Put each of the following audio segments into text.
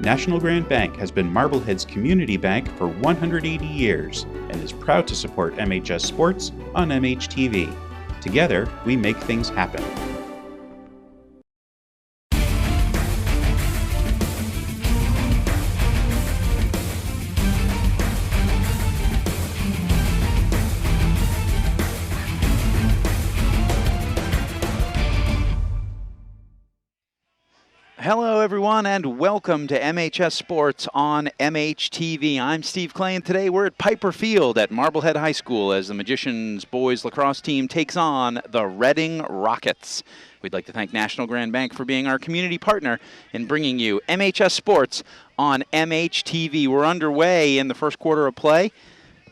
National Grand Bank has been Marblehead's community bank for 180 years and is proud to support MHS Sports on MHTV. Together, we make things happen. Hello everyone and welcome to MHS Sports on MHTV. I'm Steve Clay and today we're at Piper Field at Marblehead High School as the Magicians boys lacrosse team takes on the Reading Rockets. We'd like to thank National Grand Bank for being our community partner in bringing you MHS Sports on MHTV. We're underway in the first quarter of play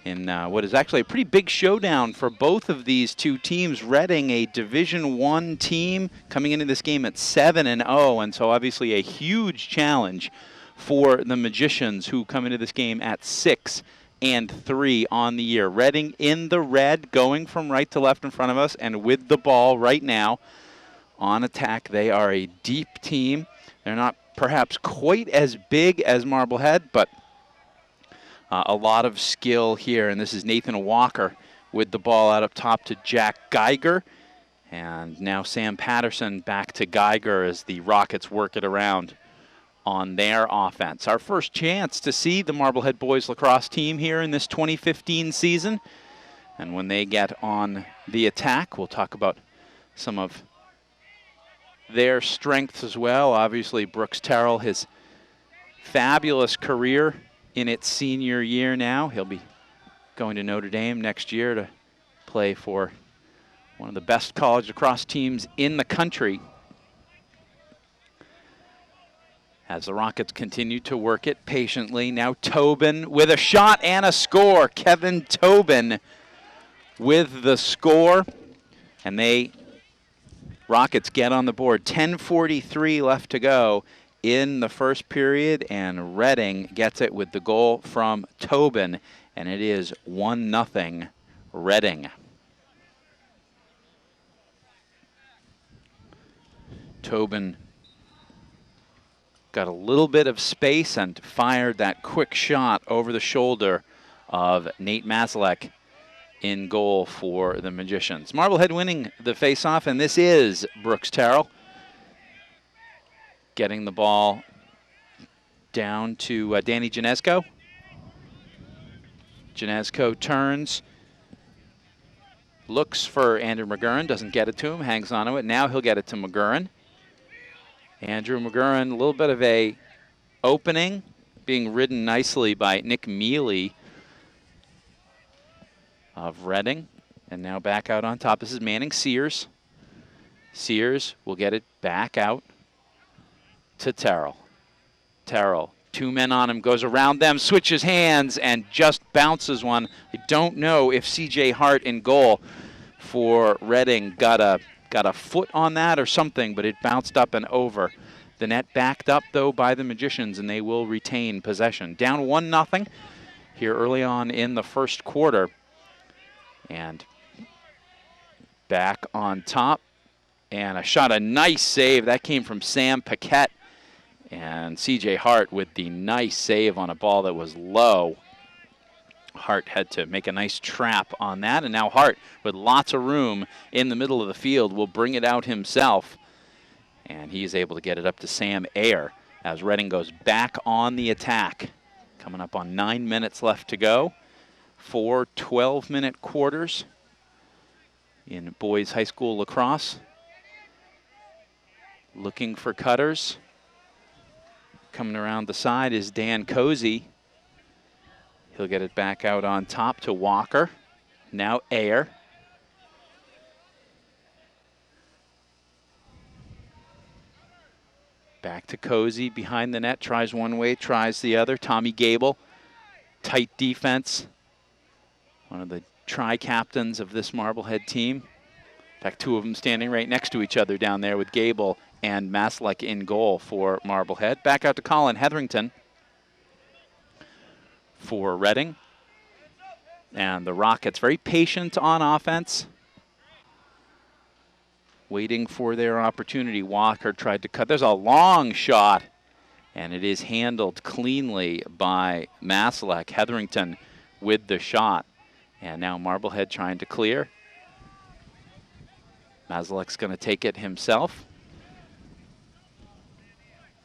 in what is actually a pretty big showdown for both of these two teams. Reading, a Division I team, coming into this game at 7-0, and so obviously a huge challenge for the Magicians, who come into this game at 6-3 on the year. Reading in the red, going from right to left in front of us, and with the ball right now on attack. They are a deep team. They're not perhaps quite as big as Marblehead, but a lot of skill here, and this is Nathan Walker with the ball out up top to Jack Geiger. And now Sam Patterson back to Geiger as the Rockets work it around on their offense. Our first chance to see the Marblehead boys lacrosse team here in this 2015 season. And when they get on the attack, we'll talk about some of their strengths as well. Obviously, Brooks Terrell, his fabulous career in its senior year now. He'll be going to Notre Dame next year to play for one of the best college lacrosse teams in the country. As the Rockets continue to work it patiently. Now Tobin with a shot and a score. Kevin Tobin with the score. And Rockets get on the board. 10:43 left to go in the first period, and Reading gets it with the goal from Tobin, and it is 1-0 Reading. Tobin got a little bit of space and fired that quick shot over the shoulder of Nate Maslek in goal for the Magicians. Marblehead winning the faceoff, and this is Brooks Terrell getting the ball down to Danny Janesko. Janesko turns, looks for Andrew McGurran, doesn't get it to him, hangs on to it. Now he'll get it to McGurran. Andrew McGurran, a little bit of a opening, being ridden nicely by Nick Mealy of Reading. And now back out on top. This is Manning Sears. Sears will get it back out to Terrell. Terrell, two men on him, goes around them, switches hands, and just bounces one. I don't know if C.J. Hart in goal for Reading got a foot on that or something, but it bounced up and over. The net backed up, though, by the Magicians, and they will retain possession. Down 1-0 here early on in the first quarter. And back on top. And a shot, a nice save. That came from Sam Paquette. And C.J. Hart with the nice save on a ball that was low. Hart had to make a nice trap on that. And now Hart, with lots of room in the middle of the field, will bring it out himself. And he's able to get it up to Sam Ayer as Reading goes back on the attack. Coming up on 9 minutes left to go. 4 12-minute quarters in boys high school lacrosse. Looking for cutters. Coming around the side is Dan Cozy. He'll get it back out on top to Walker. Now Ayer. Back to Cozy behind the net. Tries one way, tries the other. Tommy Gable. Tight defense. One of the tri-captains of this Marblehead team. In fact, two of them standing right next to each other down there with Gable and Maslek in goal for Marblehead. Back out to Colin Hetherington for Reading. And the Rockets very patient on offense. Waiting for their opportunity. Walker tried to cut. There's a long shot And it is handled cleanly by Masalek. Hetherington with the shot. And now Marblehead trying to clear. Masalek's going to take it himself.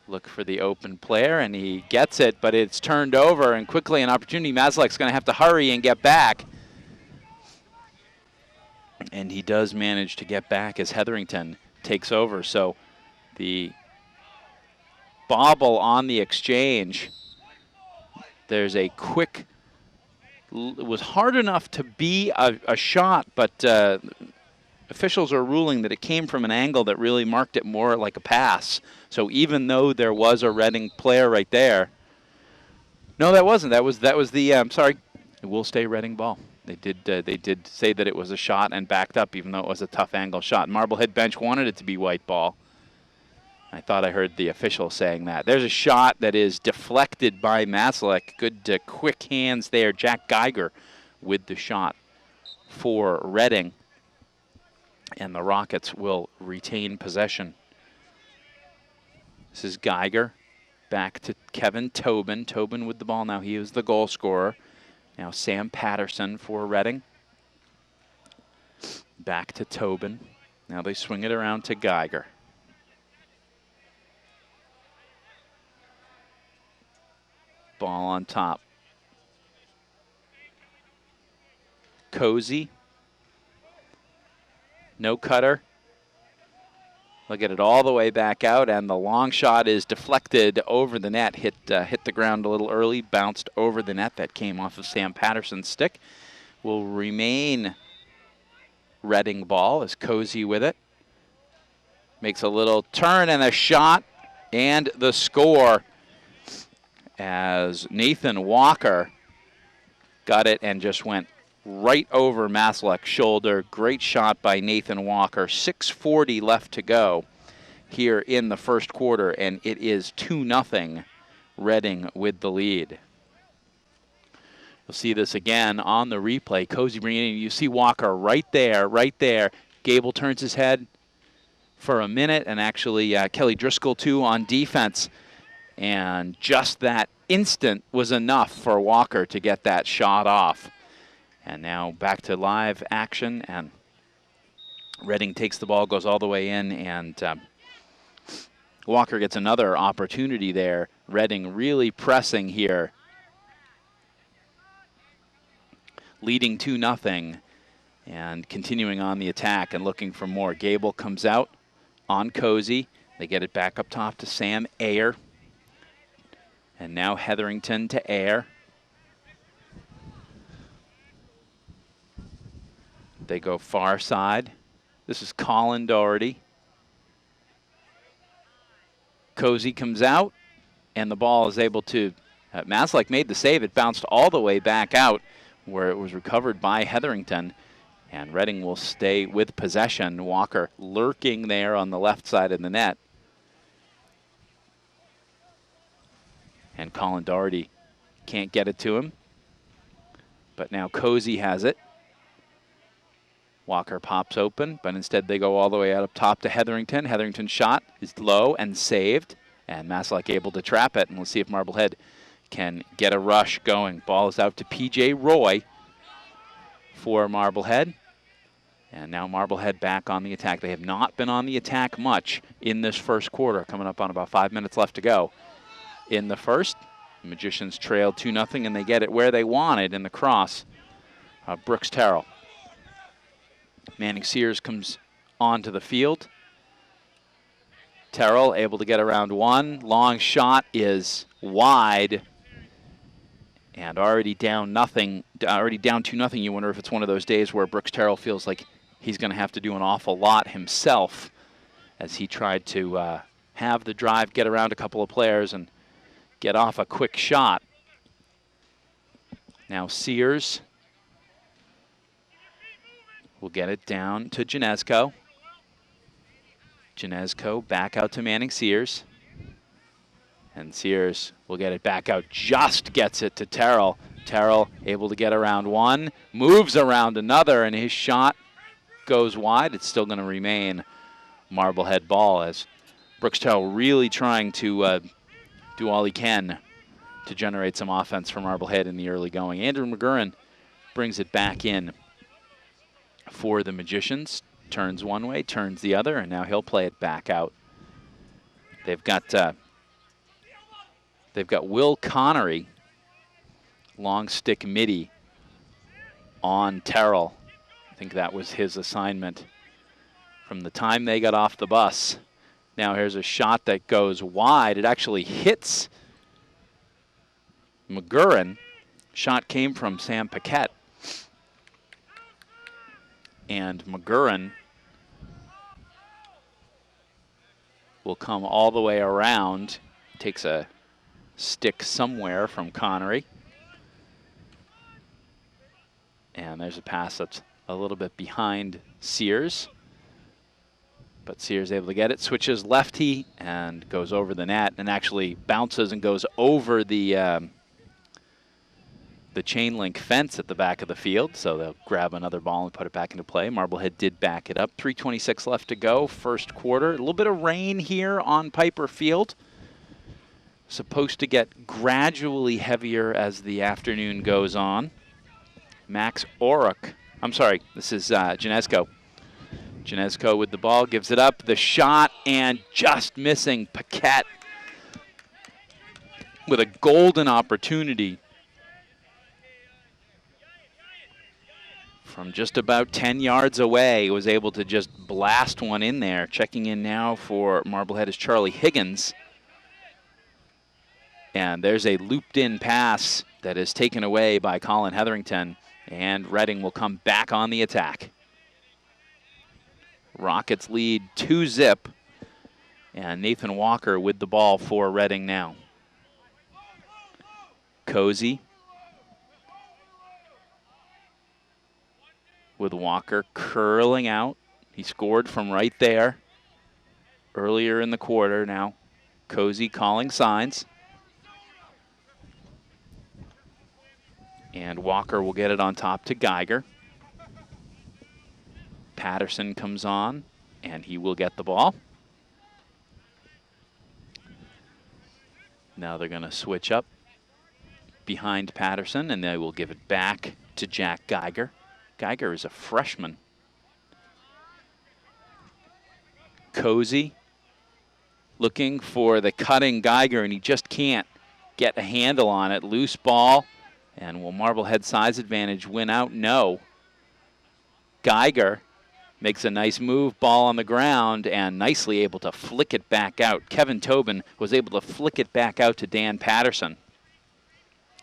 Look for the open player, and he gets it, but it's turned over, and quickly an opportunity. Masalek's going to have to hurry and get back. And he does manage to get back as Hetherington takes over. So the bobble on the exchange, there's a quick, it was hard enough to be a shot, but officials are ruling that it came from an angle that really marked it more like a pass. So even though there was a Reading player right there, no, that wasn't. That was the. Sorry, it will stay Reading ball. They did say that it was a shot and backed up, even though it was a tough angle shot. Marblehead bench wanted it to be white ball. I thought I heard the official saying that. There's a shot that is deflected by Masalek. Good quick hands there. Jack Geiger with the shot for Reading. And the Rockets will retain possession. This is Geiger. Back to Kevin Tobin. Tobin with the ball now. He is the goal scorer. Now Sam Patterson for Reading. Back to Tobin. Now they swing it around to Geiger. Ball on top. Cozy. No cutter. Look at it all the way back out, and the long shot is deflected over the net. Hit the ground a little early, bounced over the net. That came off of Sam Patterson's stick. Will remain Reading ball as Cozy with it. Makes a little turn and a shot, and the score as Nathan Walker got it and just went right over Masalek's shoulder. Great shot by Nathan Walker. 6:40 left to go here in the first quarter, and it is 2-0 Reading with the lead. You'll see this again on the replay. Cozy bringing in. You see Walker right there. Gable turns his head for a minute, and actually Kelly Driscoll too on defense. And just that instant was enough for Walker to get that shot off. And now back to live action, and Reading takes the ball, goes all the way in, and Walker gets another opportunity there. Reading really pressing here, leading 2-0, and continuing on the attack and looking for more. Gable comes out on Cozy. They get it back up top to Sam Ayer. And now Hetherington to Ayer. They go far side. This is Colin Doherty. Cozy comes out, and the ball is able to, Masalek made the save. It bounced all the way back out where it was recovered by Hetherington. And Reading will stay with possession. Walker lurking there on the left side of the net. And Colin Doherty can't get it to him. But now Cozy has it. Walker pops open, but instead they go all the way out up top to Hetherington. Hetherington's shot is low and saved, and Masalek able to trap it. And we'll see if Marblehead can get a rush going. Ball is out to P.J. Roy for Marblehead. And now Marblehead back on the attack. They have not been on the attack much in this first quarter, coming up on about 5 minutes left to go. In the first, the Magicians trailed 2-0, and they get it where they wanted in the cross. Brooks Terrell. Manning Sears comes onto the field. Terrell able to get around one. Long shot is wide. And already down 2-0. You wonder if it's one of those days where Brooks Terrell feels like he's going to have to do an awful lot himself as he tried to have the drive, get around a couple of players, and get off a quick shot. Now Sears will get it down to Janesko. Janesko back out to Manning Sears. And Sears will get it back out, just gets it to Terrell. Terrell able to get around one, moves around another, and his shot goes wide. It's still going to remain Marblehead ball as Brooks Terrell really trying to do all he can to generate some offense for Marblehead in the early going. Andrew McGurran brings it back in for the Magicians. Turns one way, turns the other, and now he'll play it back out. They've got Will Connery, long stick midi on Terrell. I think that was his assignment from the time they got off the bus. Now here's a shot that goes wide. It actually hits McGurran. Shot came from Sam Paquette. And McGurran will come all the way around. Takes a stick somewhere from Connery. And there's a pass that's a little bit behind Sears. But Sears able to get it, switches lefty and goes over the net and actually bounces and goes over the chain link fence at the back of the field. So they'll grab another ball and put it back into play. Marblehead did back it up. 3:26 left to go, first quarter. A little bit of rain here on Piper Field. Supposed to get gradually heavier as the afternoon goes on. Max Oruk, I'm sorry, this is Janesco. Janesco with the ball, gives it up, the shot, and just missing. Paquette with a golden opportunity from just about 10 yards away, was able to just blast one in there. Checking in now for Marblehead is Charlie Higgins. And there's a looped-in pass that is taken away by Colin Hetherington, and Reading will come back on the attack. Rockets lead 2-zip, and Nathan Walker with the ball for Reading now. Cozy with Walker curling out. He scored from right there earlier in the quarter. Now Cozy calling signs. And Walker will get it on top to Geiger. Patterson comes on, and he will get the ball. Now they're going to switch up behind Patterson, and they will give it back to Jack Geiger. Geiger is a freshman. Cozy looking for the cutting Geiger, and he just can't get a handle on it. Loose ball, and will Marblehead size advantage win out? No. Geiger makes a nice move, ball on the ground, and nicely able to flick it back out. Kevin Tobin was able to flick it back out to Dan Patterson.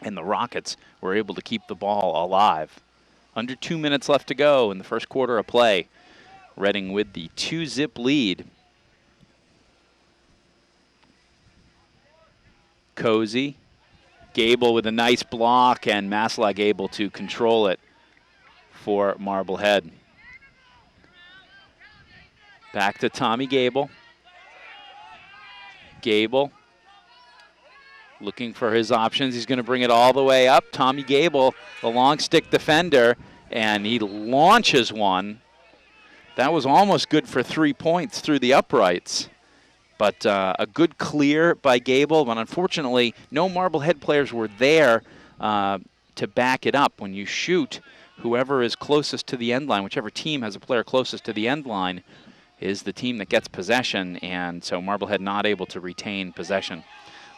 And the Rockets were able to keep the ball alive. Under 2 minutes left to go in the first quarter of play. Reading with the 2-zip lead. Cozy. Gable with a nice block, and Maslach able to control it for Marblehead. Back to Tommy Gable. Gable looking for his options. He's going to bring it all the way up. Tommy Gable, the long stick defender, and he launches one. That was almost good for 3 points through the uprights. But a good clear by Gable, but unfortunately no Marblehead players were there to back it up. When you shoot, whoever is closest to the end line, whichever team has a player closest to the end line, is the team that gets possession, and so Marblehead not able to retain possession.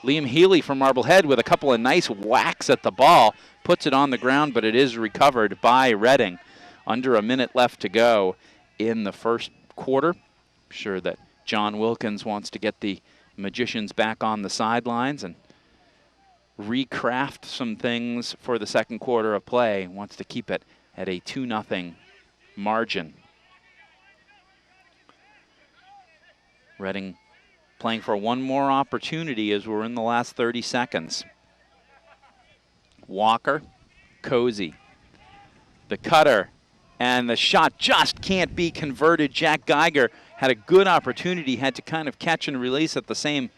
Liam Healy from Marblehead with a couple of nice whacks at the ball, puts it on the ground, but it is recovered by Reading. Under a minute left to go in the first quarter. I'm sure that John Wilkins wants to get the Magicians back on the sidelines and recraft some things for the second quarter of play. Wants to keep it at a 2-0 margin. Reading playing for one more opportunity as we're in the last 30 seconds. Walker, Cozy, the cutter, and the shot just can't be converted. Jack Geiger had a good opportunity, had to kind of catch and release at the same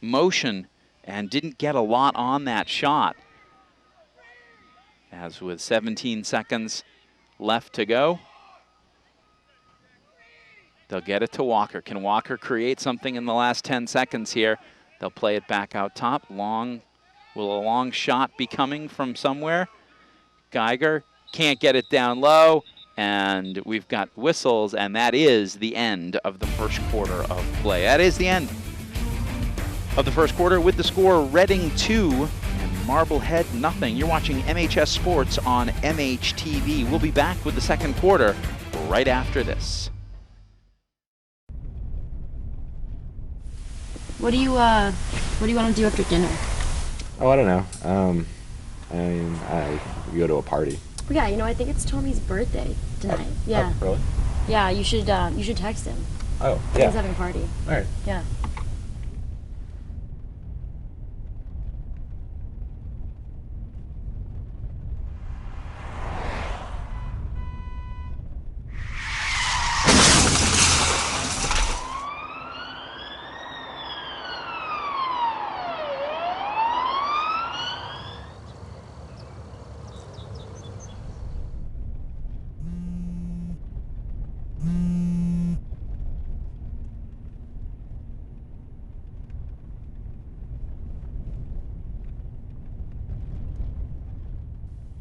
motion and didn't get a lot on that shot. As with 17 seconds left to go, they'll get it to Walker. Can Walker create something in the last 10 seconds here? They'll play it back out top. Will a long shot be coming from somewhere? Geiger can't get it down low, and we've got whistles, and that is the end of the first quarter of play. That is the end of the first quarter with the score Reading 2 and Marblehead nothing. You're watching MHS Sports on MHTV. We'll be back with the second quarter right after this. What do you want to do after dinner? Oh, I don't know. I mean, we go to a party. Yeah, you know, I think it's Tommy's birthday tonight. Yeah. Oh, really? Yeah, you should text him. Oh, yeah. He's having a party. All right. Yeah.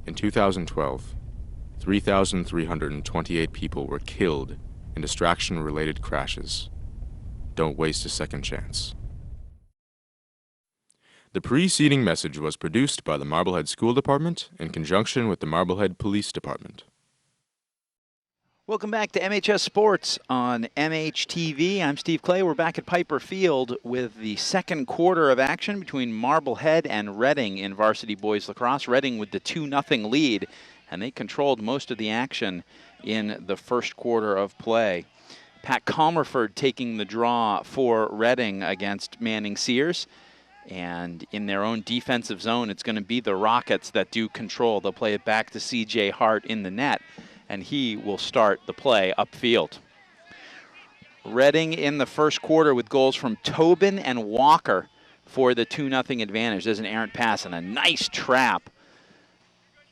In 2012, 3,328 people were killed in distraction-related crashes. Don't waste a second chance. The preceding message was produced by the Marblehead School Department in conjunction with the Marblehead Police Department. Welcome back to MHS Sports on MHTV. I'm Steve Clay. We're back at Piper Field with the second quarter of action between Marblehead and Reading in varsity boys lacrosse. Reading with the 2-0 lead, and they controlled most of the action in the first quarter of play. Pat Comerford taking the draw for Reading against Manning Sears. And in their own defensive zone, it's going to be the Rockets that do control. They'll play it back to C.J. Hart in the net, and he will start the play upfield. Reading in the first quarter with goals from Tobin and Walker for the 2-0 advantage. There's an errant pass and a nice trap.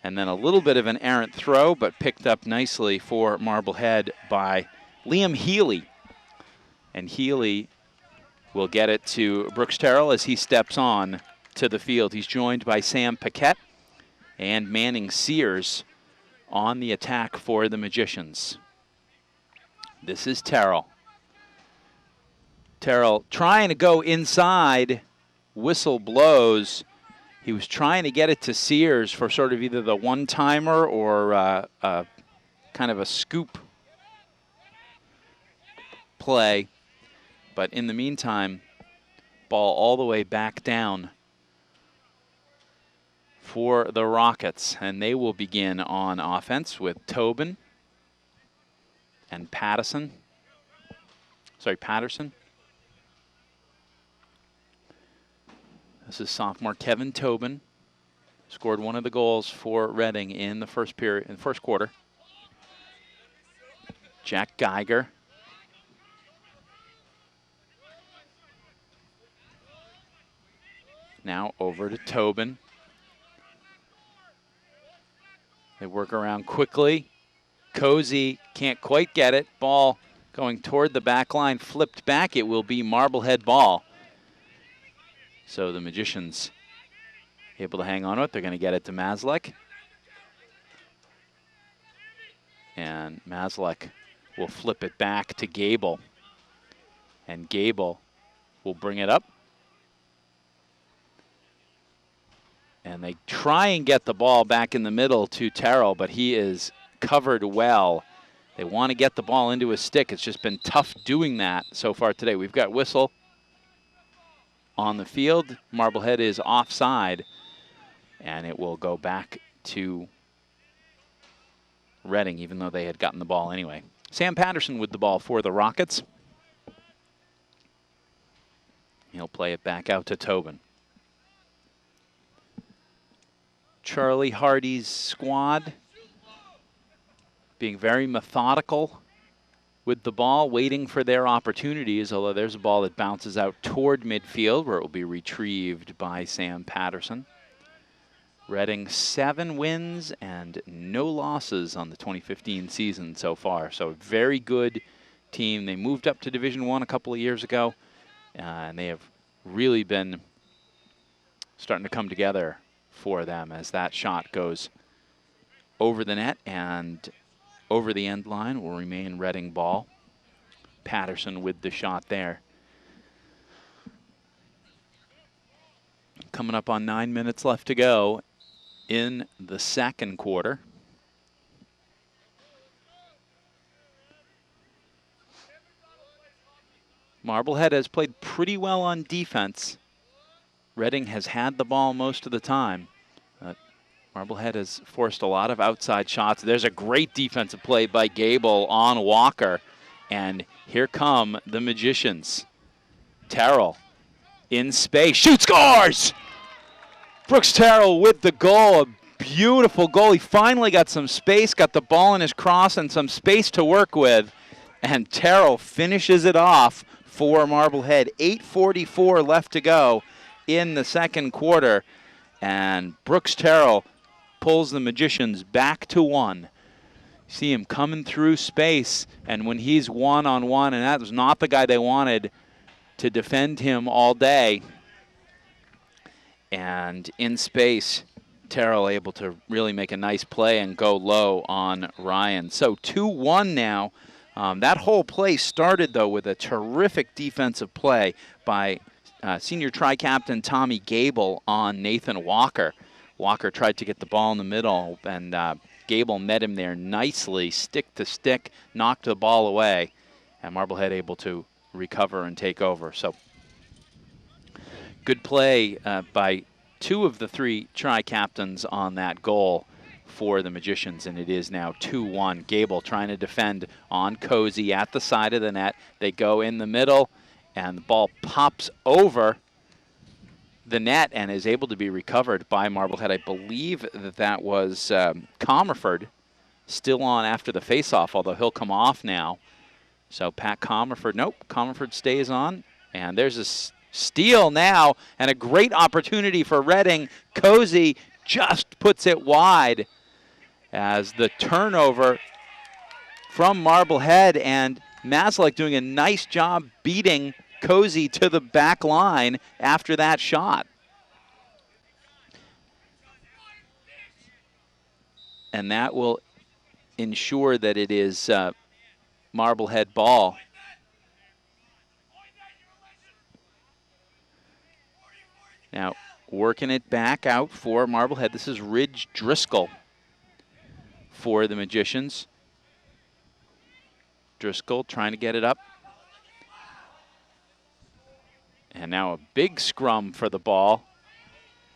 And then a little bit of an errant throw, but picked up nicely for Marblehead by Liam Healy. And Healy will get it to Brooks Terrell as he steps on to the field. He's joined by Sam Paquette and Manning Sears on the attack for the Magicians. This is Terrell. Terrell trying to go inside. Whistle blows. He was trying to get it to Sears for sort of either the one-timer or kind of a scoop play. But in the meantime, ball all the way back down for the Rockets, and they will begin on offense with Tobin and Patterson. This is sophomore Kevin Tobin. Scored one of the goals for Reading in the first quarter. Jack Geiger. Now over to Tobin. They work around quickly. Cozy can't quite get it. Ball going toward the back line, flipped back. It will be Marblehead ball. So the Magicians able to hang on to it. They're going to get it to Maslek. And Maslek will flip it back to Gable. And Gable will bring it up. And they try and get the ball back in the middle to Terrell, but he is covered well. They want to get the ball into his stick. It's just been tough doing that so far today. We've got whistle on the field. Marblehead is offside, and it will go back to Reading, even though they had gotten the ball anyway. Sam Patterson with the ball for the Rockets. He'll play it back out to Tobin. Charlie Hardy's squad being very methodical with the ball, waiting for their opportunities, although there's a ball that bounces out toward midfield where it will be retrieved by Sam Patterson. Reading 7 wins and no losses on the 2015 season so far, so a very good team. They moved up to Division I a couple of years ago, and they have really been starting to come together for them as that shot goes over the net and over the end line. Will remain Reading ball. Patterson with the shot there. Coming up on 9 minutes left to go in the second quarter. Marblehead has played pretty well on defense. Reading has had the ball most of the time. Marblehead has forced a lot of outside shots. There's a great defensive play by Gable on Walker. And here come the Magicians. Terrell in space, shoots, scores! Brooks Terrell with the goal, a beautiful goal. He finally got some space, got the ball in his cross and some space to work with. And Terrell finishes it off for Marblehead. 8:44 left to go in the second quarter. And Brooks Terrell pulls the Magicians back to one. See him coming through space, and when he's one-on-one, and that was not the guy they wanted to defend him all day. And in space, Terrell able to really make a nice play and go low on Ryan. So 2-1 now. That whole play started, though, with a terrific defensive play by senior tri-captain Tommy Gable on Nathan Walker. Walker tried to get the ball in the middle, and Gable met him there nicely, stick to stick, knocked the ball away, and Marblehead able to recover and take over. So good play by two of the three tri-captains on that goal for the Magicians, and it is now 2-1. Gable trying to defend on Cozy at the side of the net. They go in the middle, and the ball pops over the net and is able to be recovered by Marblehead. I believe that was Comerford still on after the faceoff, although he'll come off now. So Pat Comerford, nope, Comerford stays on, and there's a steal now and a great opportunity for Reading. Cozy just puts it wide as the turnover from Marblehead, and Maslek doing a nice job beating Cozy to the back line after that shot. And that will ensure that it is Marblehead ball. Now, working it back out for Marblehead. This is Ridge Driscoll for the Magicians. Driscoll trying to get it up. And now a big scrum for the ball.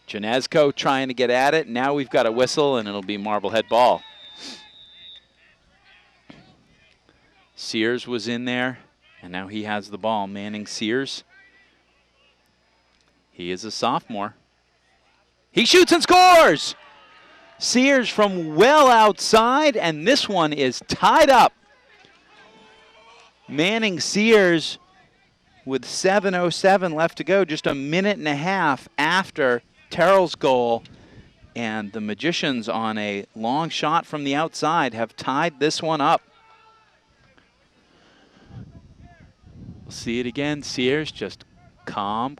Janesco trying to get at it. Now we've got a whistle, and it'll be Marblehead ball. Sears was in there, and now he has the ball. Manning Sears. He is a sophomore. He shoots and scores! Sears from well outside, and this one is tied up. Manning Sears with 7:07 left to go, just a minute and a half after Terrell's goal. And the Magicians, on a long shot from the outside, have tied this one up. We'll see it again. Sears just calm.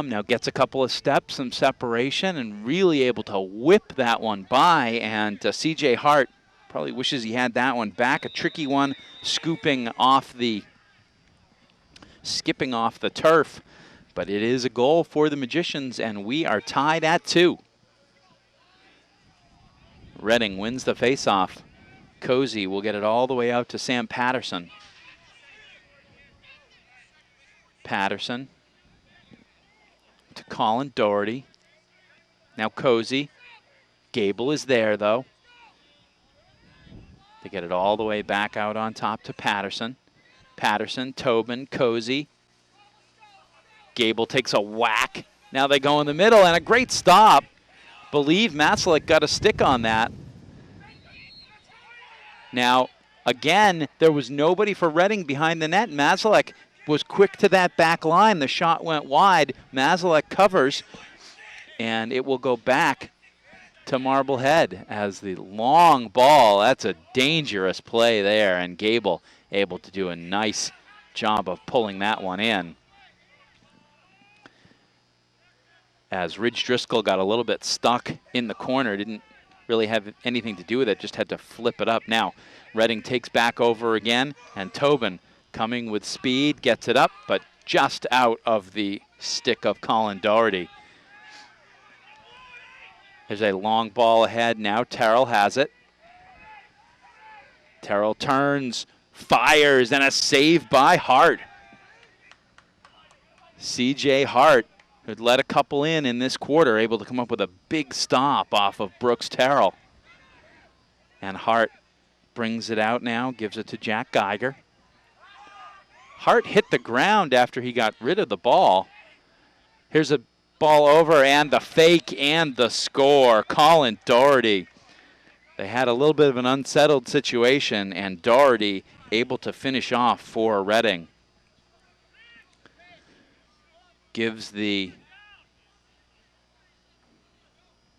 Now gets a couple of steps, some separation, and really able to whip that one by. And C.J. Hart probably wishes he had that one back. A tricky one, skipping off the turf. But it is a goal for the Magicians, and we are tied at 2. Reading wins the faceoff. Cozy will get it all the way out to Sam Patterson. Patterson to Colin Doherty. Now Cozy. Gable is there, though. They get it all the way back out on top to Patterson. Patterson, Tobin, Cozy. Gable takes a whack. Now they go in the middle, and a great stop. Believe Maslek got a stick on that. Now, again, there was nobody for Reading behind the net. Maslek was quick to that back line. The shot went wide. Maslek covers, and it will go back to Marblehead as the long ball. That's a dangerous play there, and Gable able to do a nice job of pulling that one in. as Ridge Driscoll got a little bit stuck in the corner. Didn't really have anything to do with it, just had to flip it up. Now, Reading takes back over again, and Tobin coming with speed, gets it up, but just out of the stick of Colin Doherty. There's a long ball ahead now. Terrell has it. Terrell turns, fires, and a save by Hart. C.J. Hart, who'd let a couple in this quarter, able to come up with a big stop off of Brooks Terrell. And Hart brings it out now, gives it to Jack Geiger. Hart hit the ground after he got rid of the ball. Here's a ball over, and the fake and the score. Colin Doherty. They had a little bit of an unsettled situation, and Doherty able to finish off for Reading. Gives the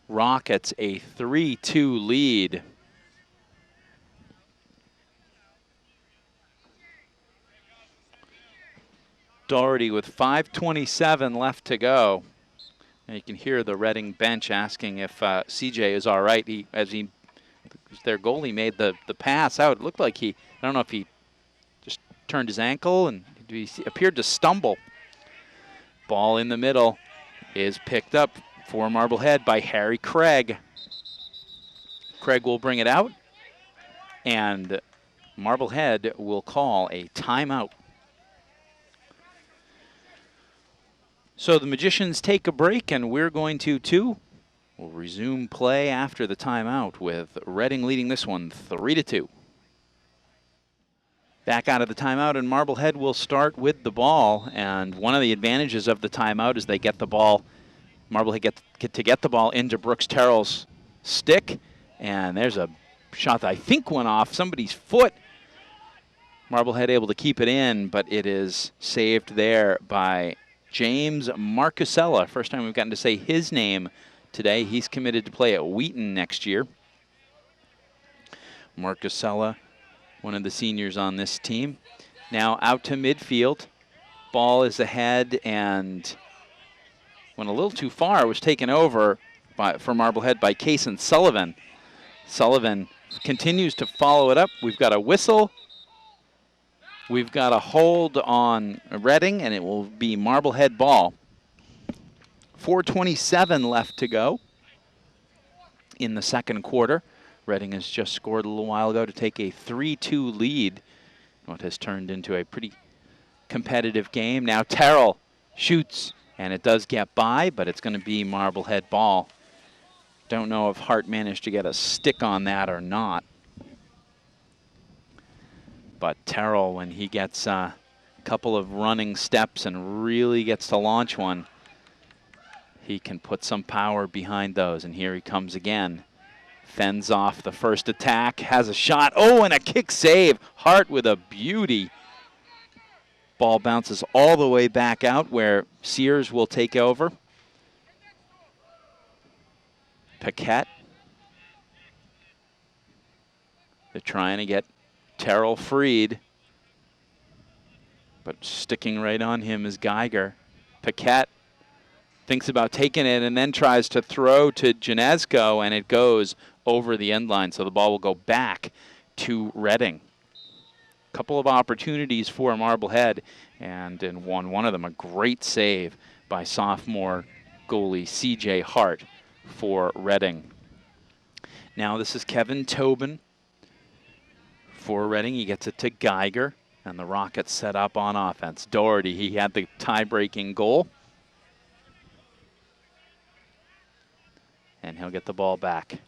Rockets a 3-2 lead. Doherty with 5:27 left to go. And you can hear the Reading bench asking if CJ is all right. Their goalie made the pass out. It looked like I don't know if he just turned his ankle and he appeared to stumble. Ball in the middle is picked up for Marblehead by Harry Craig. Craig will bring it out, and Marblehead will call a timeout. So the Magicians take a break, and we're going to, too. We'll resume play after the timeout with Reading leading this one 3-2. Back out of the timeout, and Marblehead will start with the ball. And one of the advantages of the timeout is they get the ball, Marblehead get the ball into Brooks Terrell's stick. And there's a shot that I think went off somebody's foot. Marblehead able to keep it in, but it is saved there by James Marcusella. First time we've gotten to say his name today. He's committed to play at Wheaton next year. Marcusella, one of the seniors on this team. Now out to midfield. Ball is ahead and went a little too far. Was taken over for Marblehead by Kaysen Sullivan. Sullivan continues to follow it up. We've got a whistle. We've got a hold on Reading, and it will be Marblehead ball. 4:27 left to go in the second quarter. Reading has just scored a little while ago to take a 3-2 lead. What has turned into a pretty competitive game. Now Terrell shoots, and it does get by, but it's going to be Marblehead ball. Don't know if Hart managed to get a stick on that or not. But Terrell, when he gets a couple of running steps and really gets to launch one, he can put some power behind those. And here he comes again. Fends off the first attack, has a shot. Oh, and a kick save. Hart with a beauty. Ball bounces all the way back out where Sears will take over. Paquette. They're trying to get Terrell freed, but sticking right on him is Geiger. Paquette thinks about taking it and then tries to throw to Janesco, and it goes over the end line, so the ball will go back to Reading. Couple of opportunities for Marblehead, and in one of them a great save by sophomore goalie C.J. Hart for Reading. Now this is Kevin Tobin for Reading. He gets it to Geiger, and the Rockets set up on offense. Doherty, he had the tie-breaking goal. And he'll get the ball back.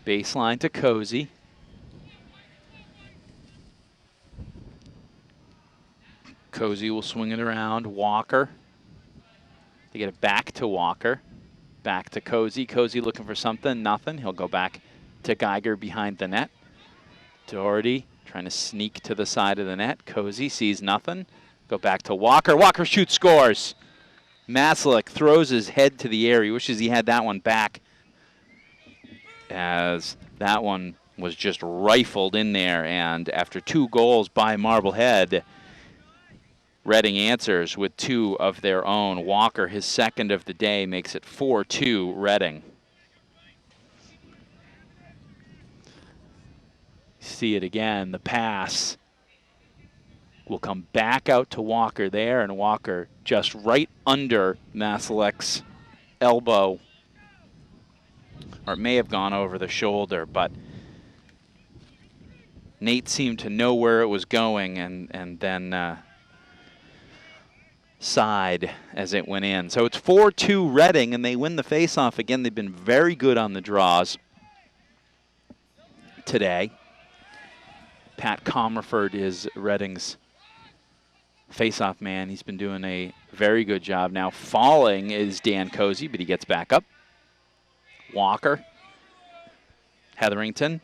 Baseline to Cozy. Cozy will swing it around. Walker. They get it back to Walker. Back to Cozy. Cozy looking for something. Nothing. He'll go back to Geiger behind the net. Doherty trying to sneak to the side of the net. Cozy sees nothing. Go back to Walker. Walker shoots, scores. Maslick throws his head to the air. He wishes he had that one back, as that one was just rifled in there. And after 2 goals by Marblehead, Reading answers with 2 of their own. Walker, his second of the day, makes it 4-2 Reading. See it again, the pass will come back out to Walker there, and Walker just right under Maslek's elbow, or it may have gone over the shoulder, but Nate seemed to know where it was going and then side as it went in. So it's 4-2 Reading, and they win the faceoff. Again, they've been very good on the draws today. Pat Comerford is Reading's faceoff man. He's been doing a very good job. Now falling is Dan Cozy, but he gets back up. Walker, Hetherington,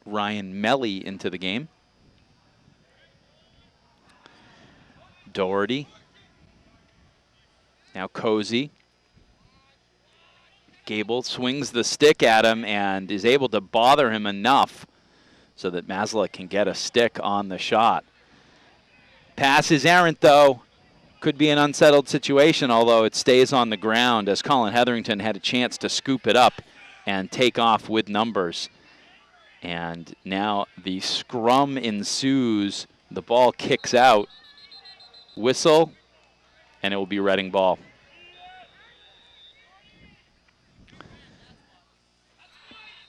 Ryan Melly into the game. Doherty. Now Cozy. Gable swings the stick at him and is able to bother him enough so that Maslek can get a stick on the shot. Pass is errant, though. Could be an unsettled situation, although it stays on the ground as Colin Hetherington had a chance to scoop it up and take off with numbers. And now the scrum ensues. The ball kicks out. Whistle, and it will be Reading ball.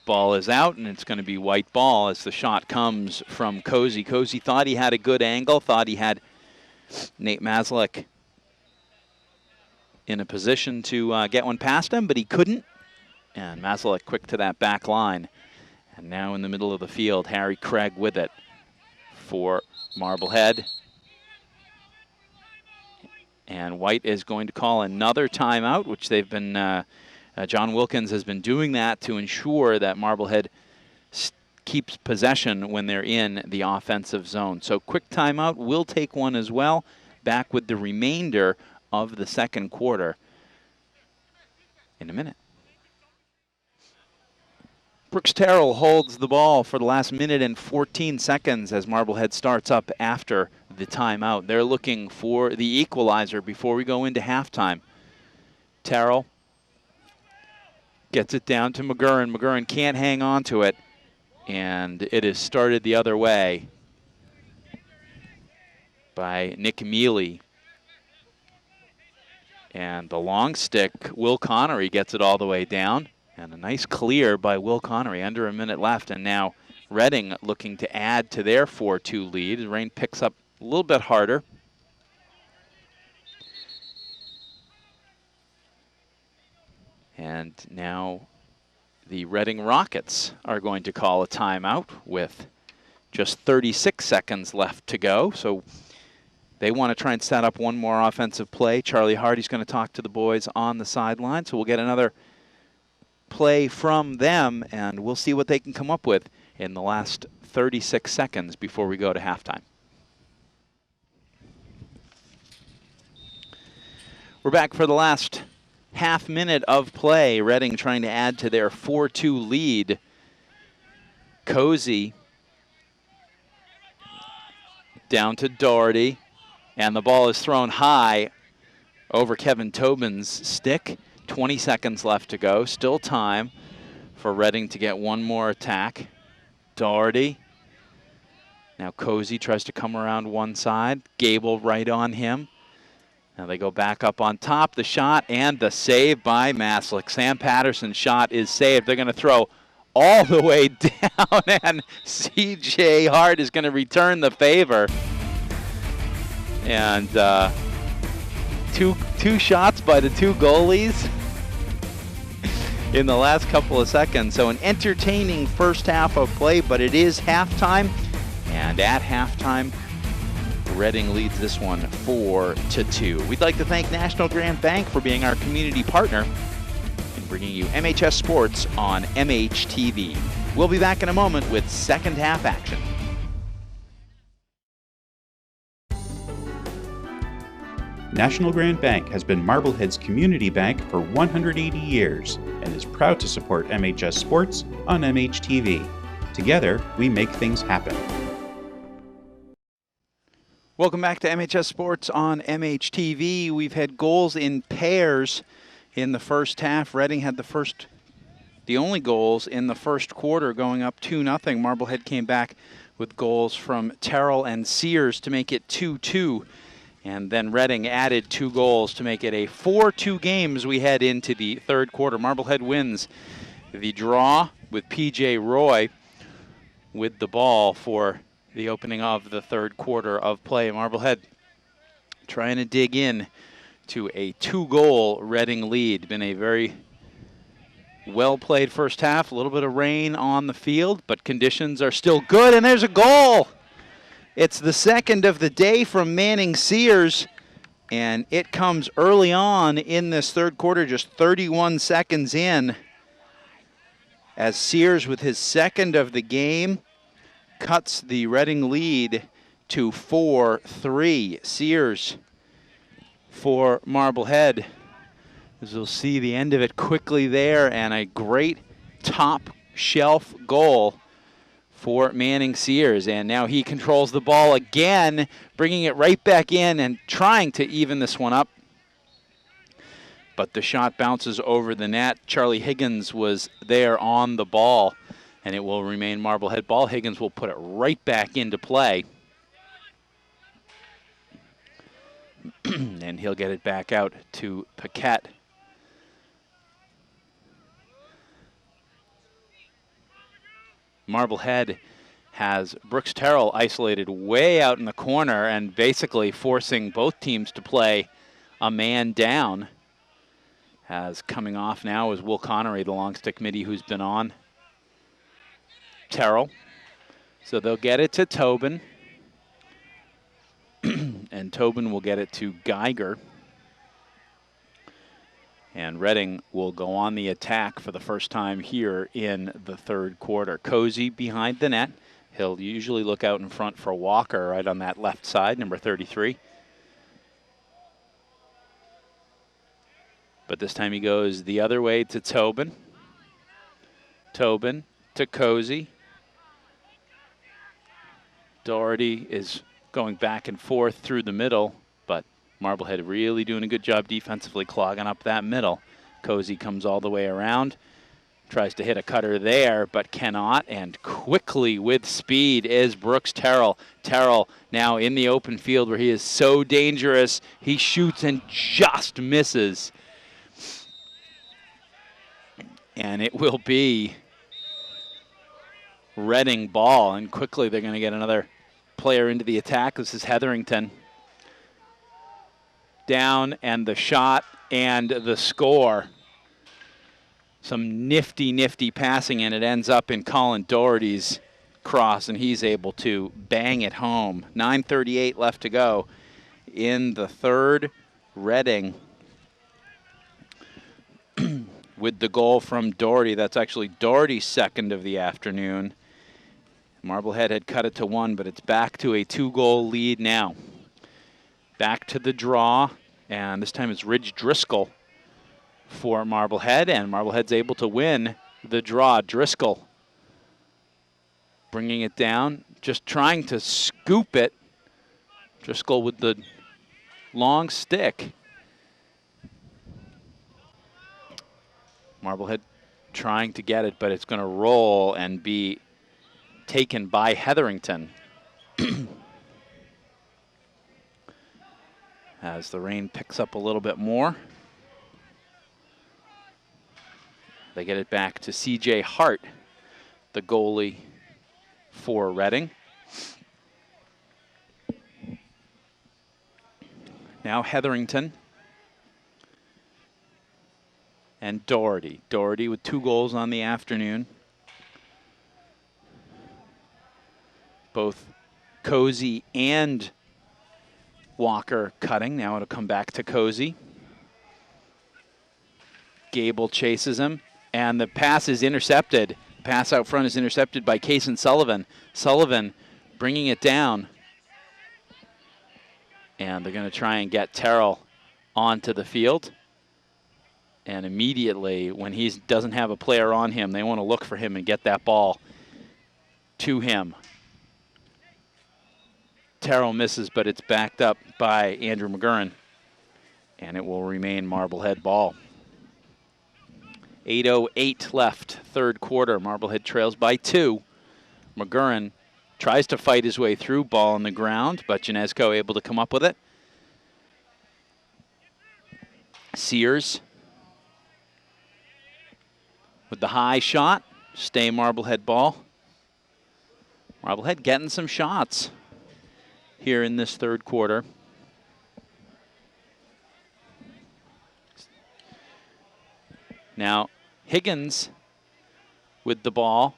Ball is out, and it's going to be white ball as the shot comes from Cozy. Cozy thought he had a good angle, thought he had Nate Maslek in a position to get one past him, but he couldn't. And Maslek quick to that back line. And now in the middle of the field, Harry Craig with it for Marblehead. And White is going to call another timeout, which they've been, John Wilkins has been doing that to ensure that Marblehead keeps possession when they're in the offensive zone. So quick timeout, we'll take one as well. Back with the remainder of the second quarter in a minute. Brooks Terrell holds the ball for the last minute and 14 seconds as Marblehead starts up after the timeout. They're looking for the equalizer before we go into halftime. Terrell gets it down to McGurran. McGurran can't hang on to it, and it is started the other way by Nick Mealy. And the long stick, Will Connery gets it all the way down. And a nice clear by Will Connery, under a minute left. And now Reading looking to add to their 4-2 lead. The rain picks up a little bit harder. And now the Reading Rockets are going to call a timeout with just 36 seconds left to go. So they want to try and set up one more offensive play. Charlie Hardy's going to talk to the boys on the sideline. So we'll get another play from them, and we'll see what they can come up with in the last 36 seconds before we go to halftime. We're back for the last half minute of play. Reading trying to add to their 4-2 lead. Cozy down to Doherty, and the ball is thrown high over Kevin Tobin's stick. 20 seconds left to go. Still time for Reading to get one more attack. Doherty. Now Cozy tries to come around one side. Gable right on him. Now they go back up on top. The shot and the save by Maslek. Sam Patterson's shot is saved. They're going to throw all the way down, and C.J. Hart is going to return the favor. And two shots by the two goalies in the last couple of seconds. So an entertaining first half of play, but it is halftime. And at halftime, Reading leads this one 4-2. We'd like to thank National Grand Bank for being our community partner and bringing you MHS Sports on MHTV. We'll be back in a moment with second half action. National Grand Bank has been Marblehead's community bank for 180 years and is proud to support MHS Sports on MHTV. Together, we make things happen. Welcome back to MHS Sports on MHTV. We've had goals in pairs in the first half. Reading had the only goals in the first quarter, going up 2-0. Marblehead came back with goals from Terrell and Sears to make it 2-2. And then Reading added 2 goals to make it a 4-2 game as we head into the third quarter. Marblehead wins the draw with P.J. Roy with the ball for the opening of the third quarter of play. Marblehead trying to dig in to a 2-goal Reading lead. Been a very well-played first half. A little bit of rain on the field, but conditions are still good, and there's a goal! It's the second of the day from Manning Sears, and it comes early on in this third quarter, just 31 seconds in, as Sears, with his second of the game, cuts the Reading lead to 4-3. Sears for Marblehead. As we'll see the end of it quickly there, and a great top shelf goal for Manning Sears. And now he controls the ball again, bringing it right back in and trying to even this one up. But the shot bounces over the net. Charlie Higgins was there on the ball, and it will remain Marblehead ball. Higgins will put it right back into play. And he'll get it back out to Paquette. Marblehead has Brooks Terrell isolated way out in the corner and basically forcing both teams to play a man down. As coming off now is Will Connery, the long stick midi who's been on Terrell. So they'll get it to Tobin. And Tobin will get it to Geiger. And Reading will go on the attack for the first time here in the third quarter. Cozy behind the net. He'll usually look out in front for Walker right on that left side, number 33. But this time he goes the other way to Tobin. Tobin to Cozy. Doherty is going back and forth through the middle, but Marblehead really doing a good job defensively clogging up that middle. Cozy comes all the way around, tries to hit a cutter there, but cannot, and quickly with speed is Brooks Terrell. Terrell now in the open field where he is so dangerous. He shoots and just misses. And it will be Reading ball, and quickly they're going to get another player into the attack. This is Hetherington. Down, and the shot and the score. Some nifty passing, and it ends up in Colin Doherty's cross, and he's able to bang it home. 9:38 left to go in the third. Reading with the goal from Doherty. That's actually Doherty's second of the afternoon. Marblehead had cut it to 1, but it's back to a 2-goal lead now. Back to the draw, and this time it's Ridge Driscoll for Marblehead, and Marblehead's able to win the draw. Driscoll bringing it down, just trying to scoop it. Driscoll with the long stick. Marblehead trying to get it, but it's going to roll and be taken by Hetherington. As the rain picks up a little bit more. They get it back to C.J. Hart, the goalie for Reading. Now Hetherington. And Doherty. Doherty with 2 goals on the afternoon. Both Cozy and Walker cutting. Now it'll come back to Cozy. Gable chases him, and the pass is intercepted. Pass out front is intercepted by Kaysen Sullivan. Sullivan bringing it down. And they're going to try and get Terrell onto the field. And immediately, when he doesn't have a player on him, they want to look for him and get that ball to him. Terrell misses, but it's backed up by Andrew McGurran. And it will remain Marblehead ball. 8:08 left, third quarter. Marblehead trails by 2. McGurran tries to fight his way through, ball on the ground, but Janesko able to come up with it. Sears with the high shot, stay Marblehead ball. Marblehead getting some shots here in this third quarter. Now, Higgins with the ball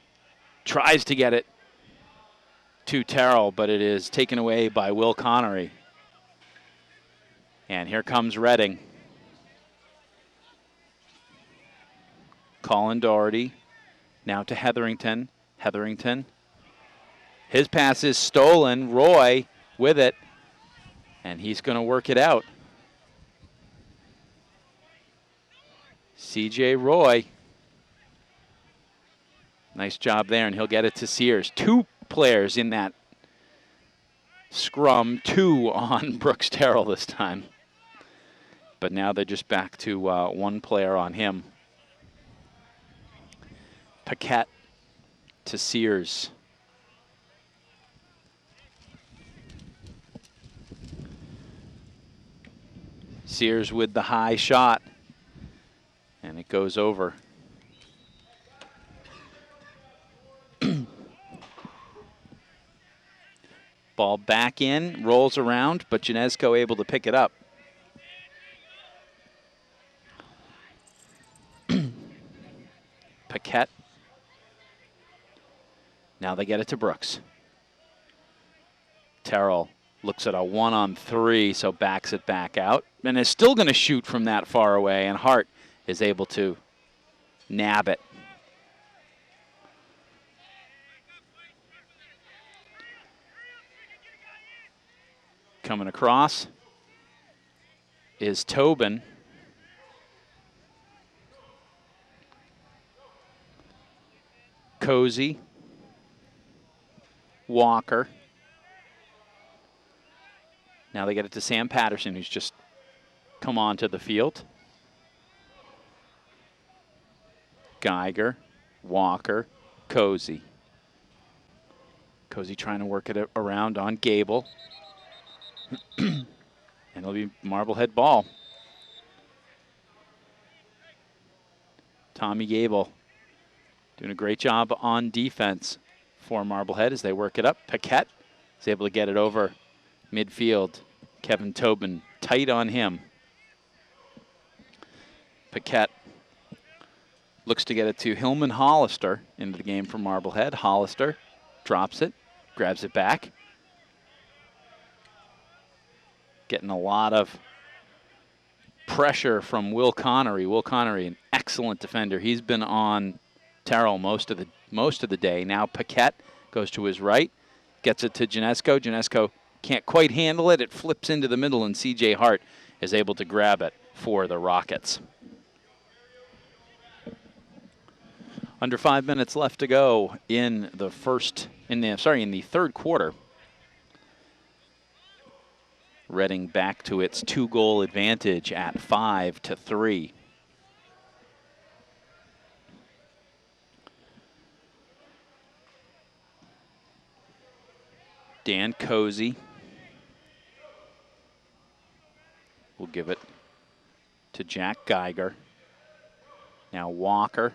tries to get it to Terrell, but it is taken away by Will Connery. And here comes Redding. Colin Doherty now to Hetherington. Hetherington. His pass is stolen. Roy with it. And he's going to work it out. C.J. Roy. Nice job there, and he'll get it to Sears. 2 players in that scrum, 2 on Brooks Terrell this time. But now they're just back to 1 player on him. Paquette to Sears. Sears with the high shot. And it goes over. Ball back in, rolls around, but Janesko able to pick it up. Paquette. Now they get it to Brooks. Terrell looks at a 1-on-3, so backs it back out. And is still going to shoot from that far away, and Hart is able to nab it. Coming across is Tobin. Cozy. Walker. Now they get it to Sam Patterson, who's just come onto the field. Geiger, Walker, Cozy. Cozy trying to work it around on Gable. And it'll be Marblehead ball. Tommy Gable doing a great job on defense for Marblehead as they work it up. Paquette is able to get it over midfield. Kevin Tobin tight on him. Paquette looks to get it to Hillman Hollister into the game for Marblehead. Hollister drops it, grabs it back. Getting a lot of pressure from Will Connery. Will Connery, an excellent defender. He's been on Terrell most of the day. Now Paquette goes to his right, gets it to Janesko. Janesko can't quite handle it. It flips into the middle, and C.J. Hart is able to grab it for the Rockets. Under 5 minutes left to go in the third quarter. Reading back to its 2-goal advantage at 5-3. Dan Cozy will give it to Jack Geiger. Now Walker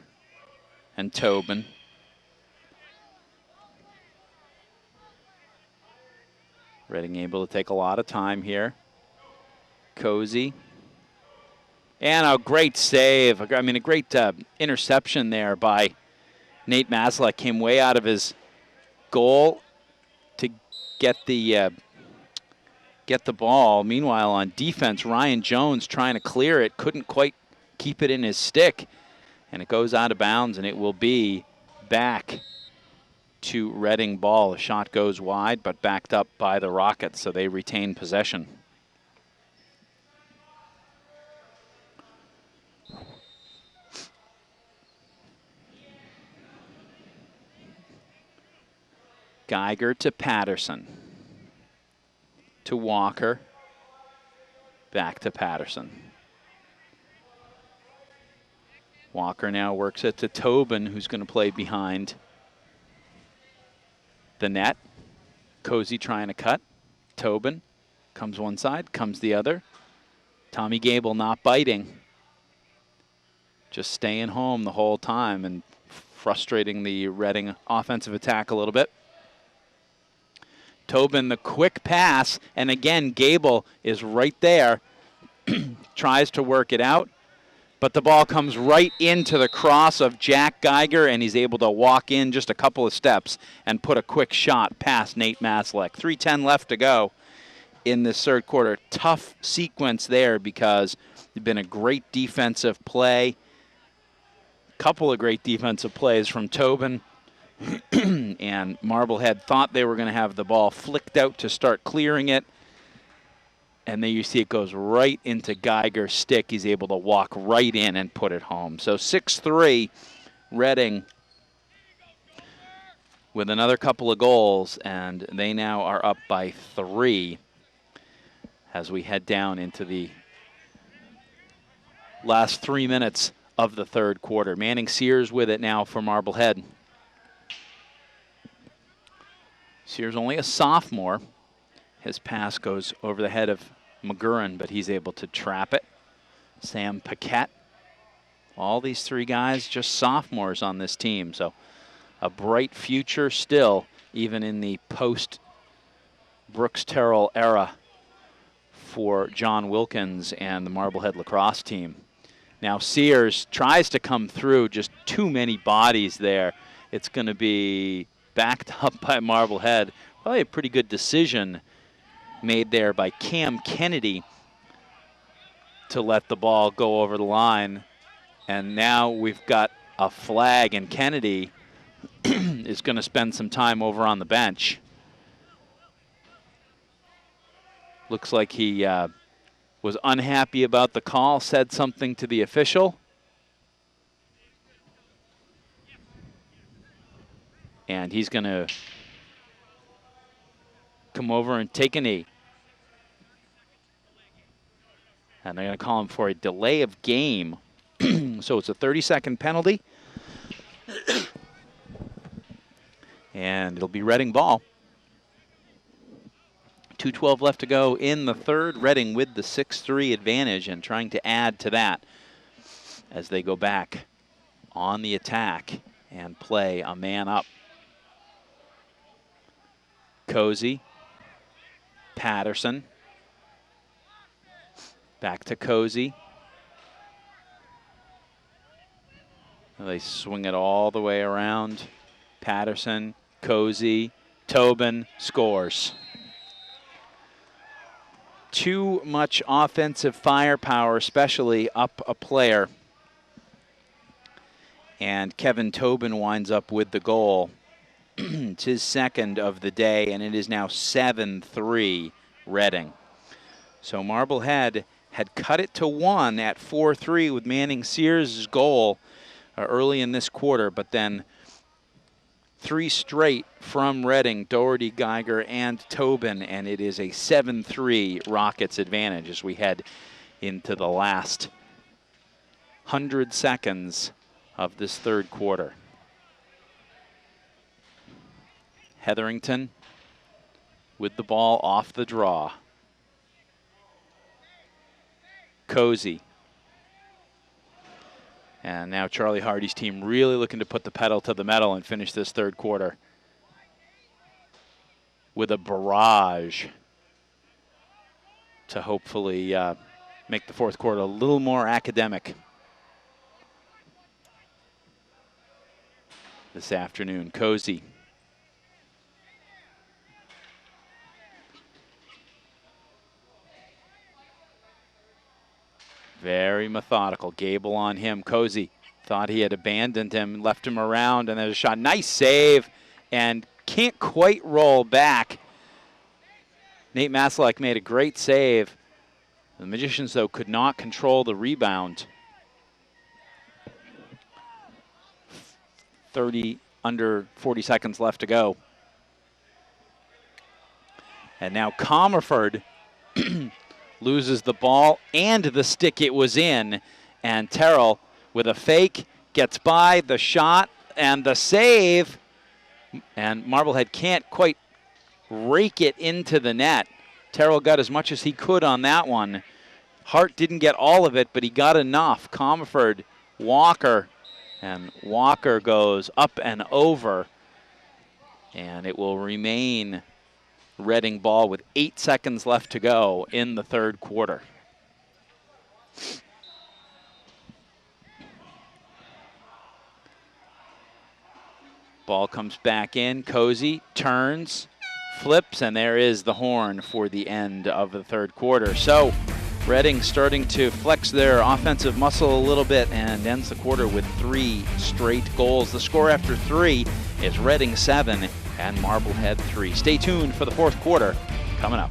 and Tobin. Reading able to take a lot of time here. Cozy. And a great save. I mean, a great interception there by Nate Maslach. Came way out of his goal to get the ball. Meanwhile, on defense, Ryan Jones trying to clear it. Couldn't quite keep it in his stick. And it goes out of bounds, and it will be back to Reading ball. A shot goes wide, but backed up by the Rockets, so they retain possession. Geiger to Patterson. to Walker. Back to Patterson. Walker now works it to Tobin, who's going to play behind the net. Cozy trying to cut. Tobin comes one side, comes the other. Tommy Gable not biting. Just staying home the whole time and frustrating the Reading offensive attack a little bit. Tobin, the quick pass, and again, Gable is right there. Tries to work it out, but the ball comes right into the cross of Jack Geiger, and he's able to walk in just a couple of steps and put a quick shot past Nate Maslek. 3:10 left to go in this third quarter. Tough sequence there because it's been a great defensive play. Couple of great defensive plays from Tobin. And Marblehead thought they were going to have the ball flicked out to start clearing it. And then you see it goes right into Geiger's stick. He's able to walk right in and put it home. So 6-3, Reading with another couple of goals, and they now are up by 3 as we head down into the last 3 minutes of the third quarter. Manning Sears with it now for Marblehead. Sears only a sophomore. His pass goes over the head of McGurran, but he's able to trap it. Sam Paquette. All these 3 guys just sophomores on this team, so a bright future still, even in the post-Brooks Terrell era for John Wilkins and the Marblehead lacrosse team. Now Sears tries to come through, just too many bodies there. It's going to be backed up by Marblehead. Probably a pretty good decision made there by Cam Kennedy to let the ball go over the line. And now we've got a flag, and Kennedy is going to spend some time over on the bench. Looks like he was unhappy about the call, said something to the official. And he's going to come over and take a knee. And they're going to call him for a delay of game. So it's a 30-second penalty. And it'll be Reading ball. 2:12 left to go in the third. Reading with the 6-3 advantage and trying to add to that as they go back on the attack and play a man up. Cozy, Patterson, back to Cozy. They swing it all the way around. Patterson, Cozy, Tobin scores. Too much offensive firepower, especially up a player. And Kevin Tobin winds up with the goal. It's his second of the day, and it is now 7-3 Reading. So Marblehead had cut it to 1 at 4-3 with Manning Sears' goal early in this quarter, but then 3 straight from Reading, Doherty, Geiger, and Tobin, and it is a 7-3 Rockets advantage as we head into the last 100 seconds of this third quarter. Hetherington with the ball off the draw. Cozy. And now Charlie Hardy's team really looking to put the pedal to the metal and finish this third quarter with a barrage to hopefully make the fourth quarter a little more academic this afternoon. Cozy. Very methodical. Gable on him. Cozy thought he had abandoned him, left him around, and there's a shot. Nice save, and can't quite roll back. Nate Maslek made a great save. The Magicians, though, could not control the rebound. Under 40 seconds left to go. And now Comerford loses the ball and the stick it was in. And Terrell with a fake gets by the shot and the save. And Marblehead can't quite rake it into the net. Terrell got as much as he could on that one. Hart didn't get all of it, but he got enough. Comerford, Walker, and Walker goes up and over. And it will remain Reading ball with 8 seconds left to go in the third quarter. Ball comes back in. Cozy turns, flips, and there is the horn for the end of the third quarter. So Reading starting to flex their offensive muscle a little bit and ends the quarter with 3 straight goals. The score after 3 is Reading 7 and Marblehead 3. Stay tuned for the fourth quarter coming up.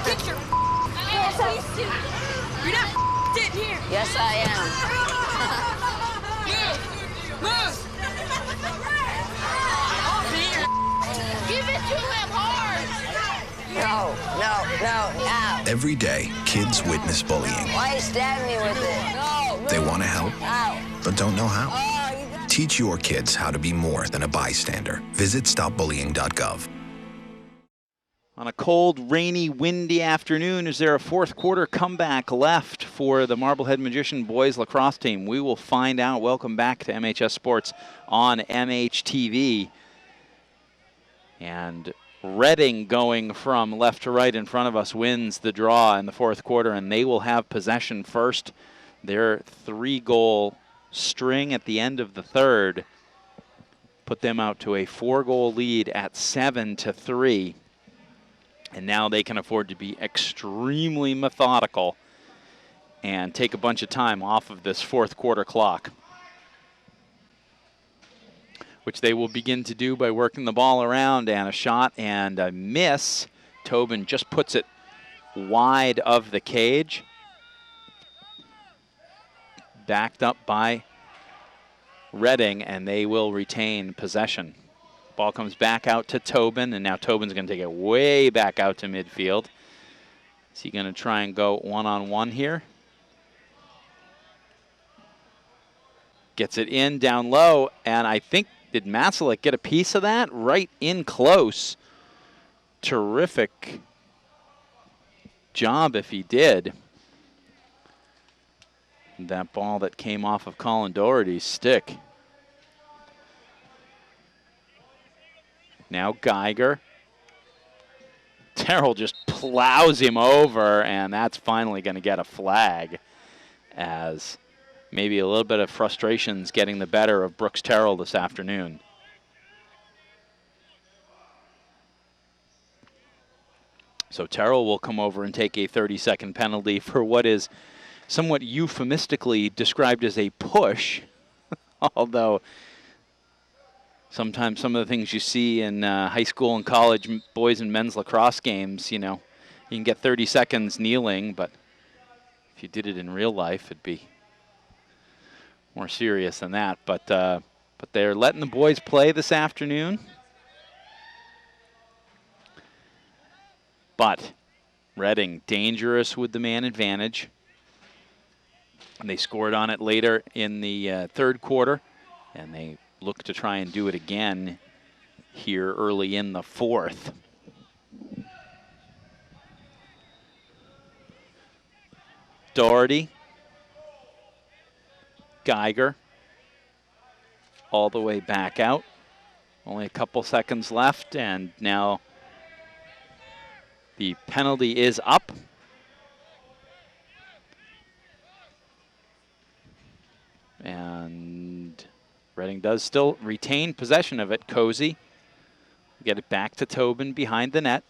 Get your ass. You're not sitting here. Yes, I am. Move. Give it to him hard. No. Every day, kids witness bullying. Why you stabbing me with it? No. They want to help, Ow. but don't know how. Oh, Teach your kids how to be more than a bystander. Visit stopbullying.gov. On a cold, rainy, windy afternoon, is there a fourth quarter comeback left for the Marblehead Magician boys lacrosse team? We will find out. Welcome back to MHS Sports on MHTV. And Reading, going from left to right in front of us, wins the draw in the fourth quarter, and they will have possession first. Their 3-goal string at the end of the third put them out to a 4-goal lead at 7-3. And now they can afford to be extremely methodical and take a bunch of time off of this fourth quarter clock, which they will begin to do by working the ball around, and a shot and a miss. Tobin just puts it wide of the cage. Backed up by Reading, and they will retain possession. Ball comes back out to Tobin, and now Tobin's going to take it way back out to midfield. Is he going to try and go one-on-one here? Gets it in down low, and I think, did Masalik get a piece of that? Right in close. Terrific job if he did. That ball that came off of Colin Doherty's stick. Now Geiger. Terrell just plows him over, and that's finally going to get a flag, as maybe a little bit of frustration's getting the better of Brooks Terrell this afternoon. So Terrell will come over and take a 30-second penalty for what is somewhat euphemistically described as a push, although sometimes some of the things you see in high school and college boys and men's lacrosse games, you know, you can get 30 seconds kneeling, but if you did it in real life, it'd be more serious than that. But they're letting the boys play this afternoon. But Reading dangerous with the man advantage. And they scored on it later in the third quarter, and they look to try and do it again here early in the fourth. Doherty, Geiger, all the way back out. Only a couple seconds left, and now the penalty is up. And Reading does still retain possession of it. Cozy, get it back to Tobin behind the net.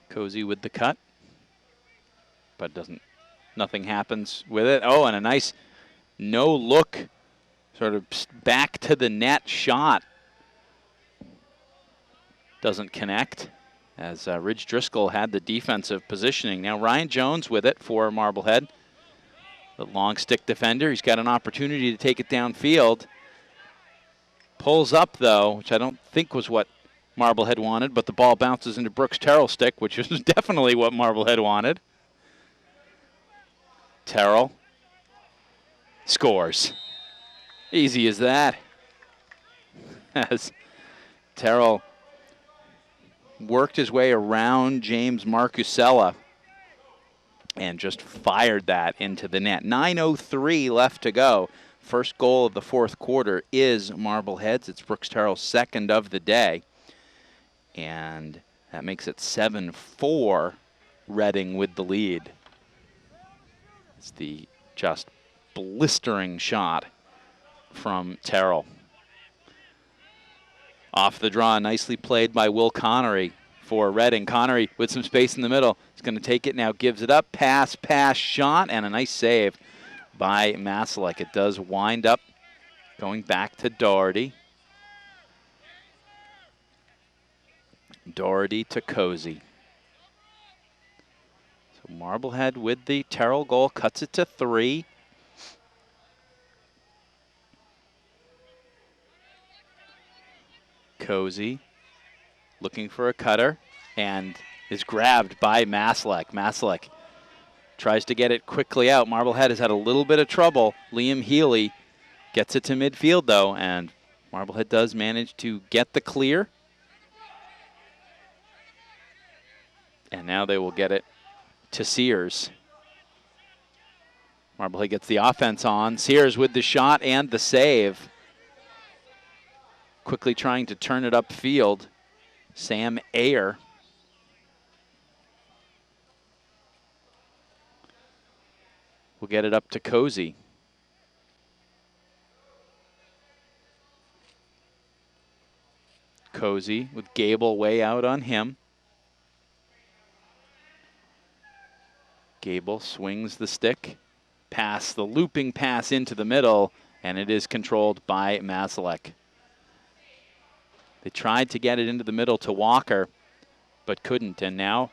Cozy with the cut, but nothing happens with it. Oh, and a nice no-look, sort of back to the net shot. Doesn't connect, as Ridge Driscoll had the defensive positioning. Now Ryan Jones with it for Marblehead. The long stick defender, he's got an opportunity to take it downfield. Pulls up, though, which I don't think was what Marblehead wanted, but the ball bounces into Brooks Terrell's stick, which is definitely what Marblehead wanted. Terrell scores. Easy as that. As Terrell worked his way around James Marcusella and just fired that into the net. 9:03 left to go. First goal of the fourth quarter is Marblehead's. It's Brooks Terrell's second of the day. And that makes it 7-4, Reading with the lead. It's the just blistering shot from Terrell. Off the draw, nicely played by Will Connery for Reading. Connery with some space in the middle. He's going to take it now, gives it up. Pass, shot, and a nice save by Masalek. It does wind up going back to Doherty. Doherty to Cozy. So Marblehead with the Terrell goal cuts it to 3. Cozy looking for a cutter and is grabbed by Masalek. Masalek tries to get it quickly out. Marblehead has had a little bit of trouble. Liam Healy gets it to midfield, though, and Marblehead does manage to get the clear. And now they will get it to Sears. Marblehead gets the offense on. Sears with the shot and the save. Quickly trying to turn it upfield. Sam Ayer. We'll get it up to Cozy. Cozy with Gable way out on him. Gable swings the stick. Pass, the looping pass into the middle, and it is controlled by Masalek. They tried to get it into the middle to Walker, but couldn't, and now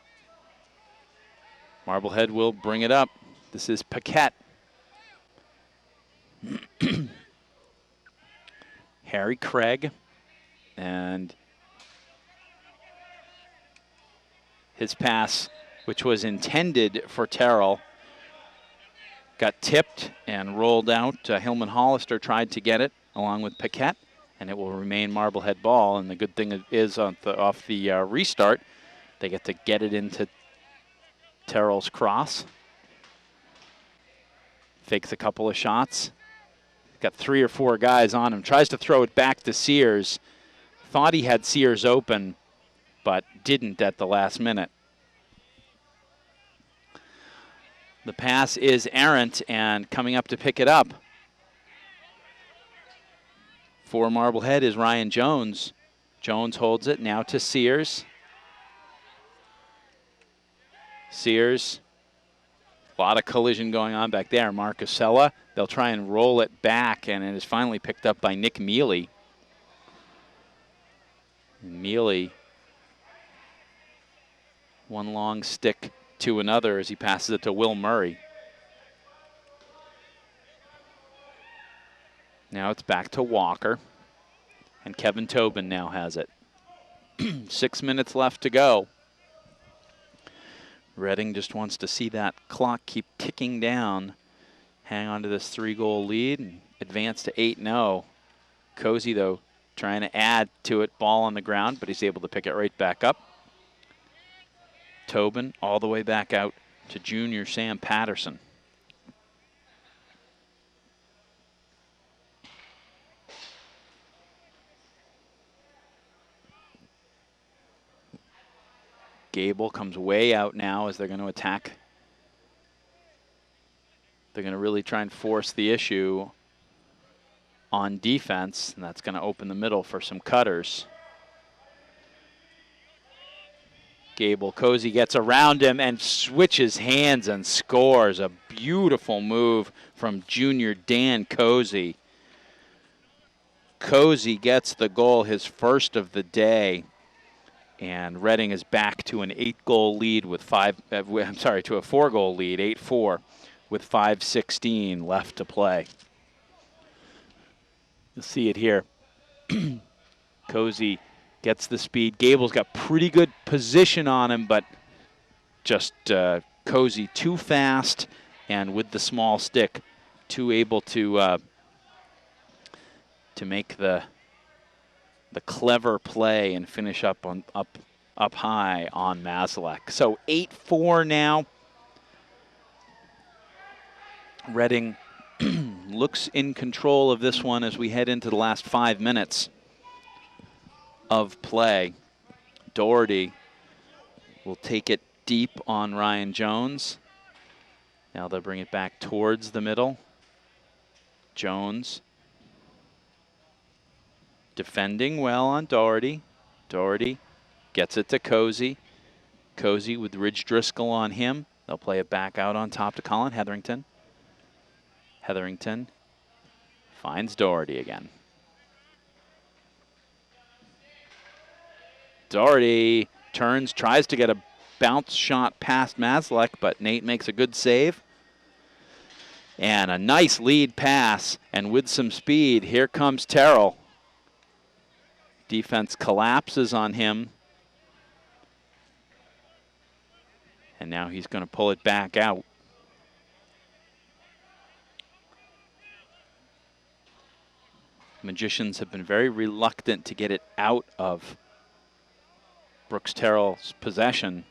Marblehead will bring it up. This is Paquette. Harry Craig, and his pass, which was intended for Terrell, got tipped and rolled out. Hillman Hollister tried to get it along with Paquette, and it will remain Marblehead ball. And the good thing is off the restart, they get to get it into Terrell's cross. Fakes a couple of shots. Got 3 or 4 guys on him. Tries to throw it back to Sears. Thought he had Sears open, but didn't at the last minute. The pass is errant, and coming up to pick it up for Marblehead is Ryan Jones. Jones holds it now to Sears. Sears, a lot of collision going on back there. Marcusella, they'll try and roll it back, and it is finally picked up by Nick Mealy. Mealy, one long stick to another as he passes it to Will Murray. Now it's back to Walker, and Kevin Tobin now has it. 6 minutes left to go. Reading just wants to see that clock keep ticking down, hang on to this 3-goal lead, and advance to 8-0. Cozy, though, trying to add to it, ball on the ground, but he's able to pick it right back up. Tobin all the way back out to junior Sam Patterson. Gable comes way out now as they're going to attack. They're going to really try and force the issue on defense, and that's going to open the middle for some cutters. Gable, Cozy gets around him and switches hands and scores. A beautiful move from junior Dan Cozy. Cozy gets the goal, his first of the day, and Reading is back to an 8-goal lead with to a 4-goal lead, 8-4, with 5:16 left to play. You'll see it here. Cozy gets the speed. Gable's got pretty good position on him, but just Cozy too fast, and with the small stick, too able to make the clever play and finish up high on Mazalek. So 8-4 now. Reading looks in control of this one as we head into the last 5 minutes of play. Doherty will take it deep on Ryan Jones. Now they'll bring it back towards the middle. Jones defending well on Doherty. Doherty gets it to Cozy. Cozy with Ridge Driscoll on him. They'll play it back out on top to Colin Hetherington. Hetherington finds Doherty again. Doherty turns, tries to get a bounce shot past Mazalek, but Nate makes a good save. And a nice lead pass, and with some speed, here comes Terrell. Defense collapses on him. And now he's going to pull it back out. Magicians have been very reluctant to get it out of Brooks Terrell's possession.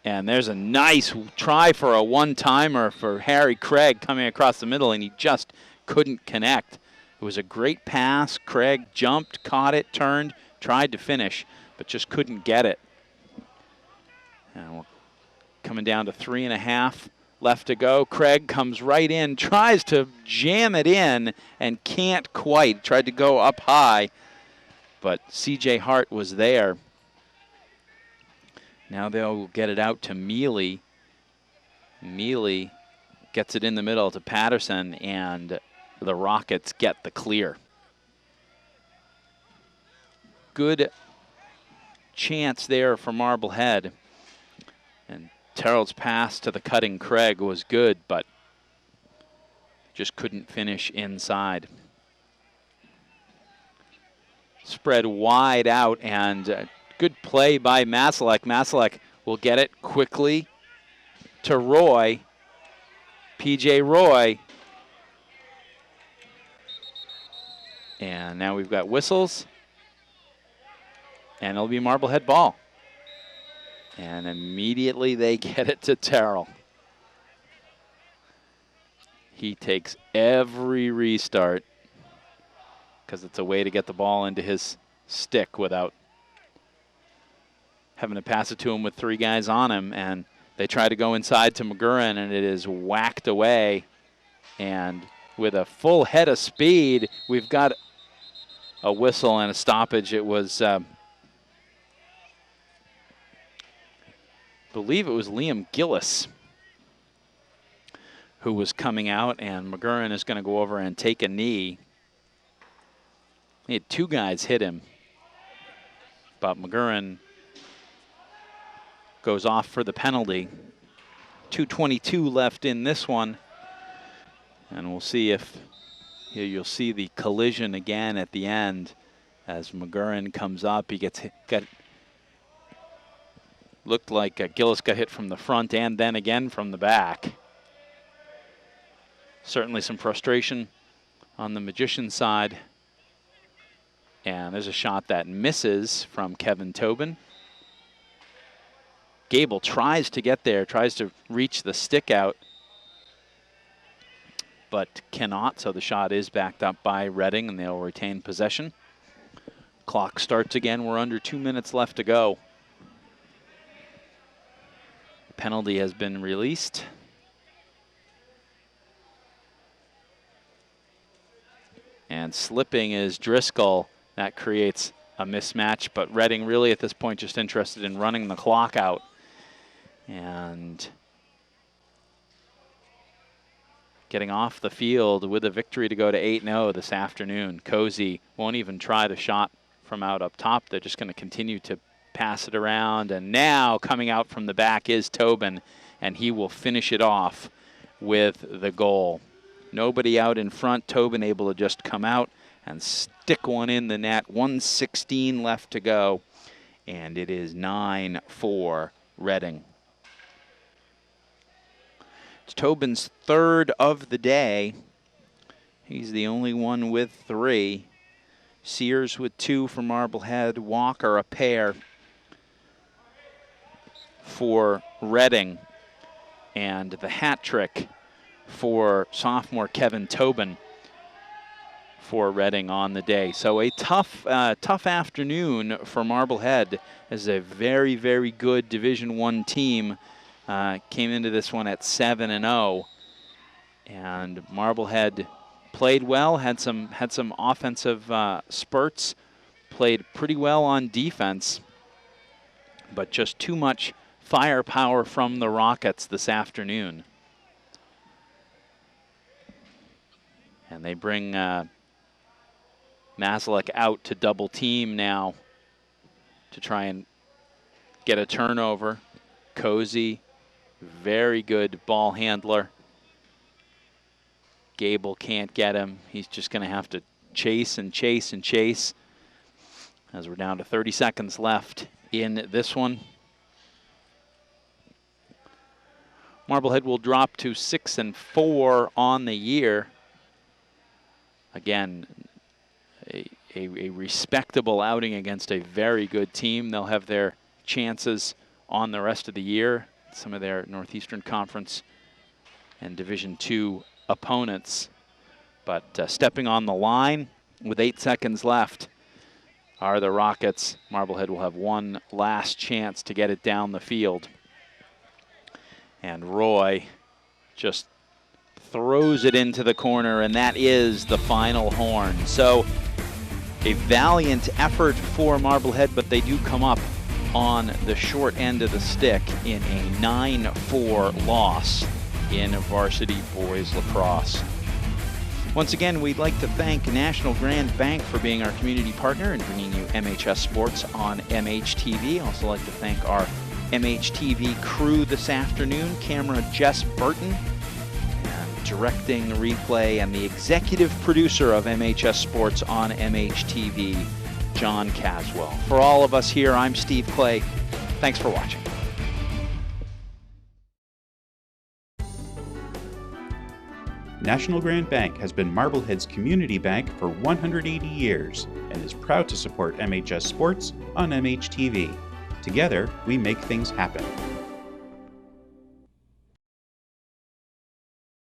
And there's a nice try for a one-timer for Harry Craig coming across the middle, and he just couldn't connect. It was a great pass. Craig jumped, caught it, turned, tried to finish, but just couldn't get it. And we're coming down to 3.5 left to go. Craig comes right in, tries to jam it in, and can't quite. Tried to go up high, but C.J. Hart was there. Now they'll get it out to Mealy. Mealy gets it in the middle to Patterson, and the Rockets get the clear. Good chance there for Marblehead. And Terrell's pass to the cutting Craig was good, but just couldn't finish inside. Spread wide out, and good play by Mazalek. Mazalek will get it quickly to Roy. P.J. Roy. And now we've got whistles. And it'll be Marblehead ball. And immediately they get it to Terrell. He takes every restart because it's a way to get the ball into his stick without having to pass it to him with 3 guys on him. And they try to go inside to McGurran, and it is whacked away. And with a full head of speed, we've got a whistle and a stoppage. It was, I believe it was Liam Gillis who was coming out, and McGurran is going to go over and take a knee. He had 2 guys hit him, but McGurran goes off for the penalty. 2:22 left in this one, and we'll see if here you'll see the collision again at the end as McGurran comes up. He gets hit, looked like Gillis got hit from the front and then again from the back. Certainly some frustration on the Magician side. And there's a shot that misses from Kevin Tobin. Gable tries to get there, tries to reach the stick out, but cannot, so the shot is backed up by Reading, and they'll retain possession. Clock starts again. We're under 2 minutes left to go. Penalty has been released. And slipping is Driscoll. That creates a mismatch, but Reading really at this point just interested in running the clock out. And getting off the field with a victory to go to 8-0 this afternoon. Cozy won't even try the shot from out up top. They're just going to continue to pass it around. And now coming out from the back is Tobin, and he will finish it off with the goal. Nobody out in front. Tobin able to just come out and stick one in the net. 1:16 left to go, and it is 9-4 Reading. It's Tobin's third of the day. He's the only one with 3. Sears with 2 for Marblehead. Walker a pair for Reading. And the hat trick for sophomore Kevin Tobin for Reading on the day. So a tough afternoon for Marblehead as a very, very good Division I team came into this one at 7-0. And Marblehead played well, had some offensive spurts, played pretty well on defense, but just too much firepower from the Rockets this afternoon. And they bring Maslach out to double team now to try and get a turnover. Cozy, very good ball handler. Gable can't get him. He's just going to have to chase and chase and chase as we're down to 30 seconds left in this one. Marblehead will drop to 6-4 on the year. Again, a respectable outing against a very good team. They'll have their chances on the rest of the year. Some of their Northeastern Conference and Division II opponents. But stepping on the line with 8 seconds left are the Rockets. Marblehead will have one last chance to get it down the field. And Roy just throws it into the corner, and that is the final horn. So a valiant effort for Marblehead, but they do come up on the short end of the stick in a 9-4 loss in varsity boys lacrosse. Once again, we'd like to thank National Grand Bank for being our community partner and bringing you MHS Sports on MHTV. Also like to thank our MHTV crew this afternoon, camera Jess Burton, and directing the replay, and the executive producer of MHS Sports on MHTV, John Caswell. For all of us here, I'm Steve Clay. Thanks for watching. National Grand Bank has been Marblehead's community bank for 180 years and is proud to support MHS Sports on MHTV. Together, we make things happen.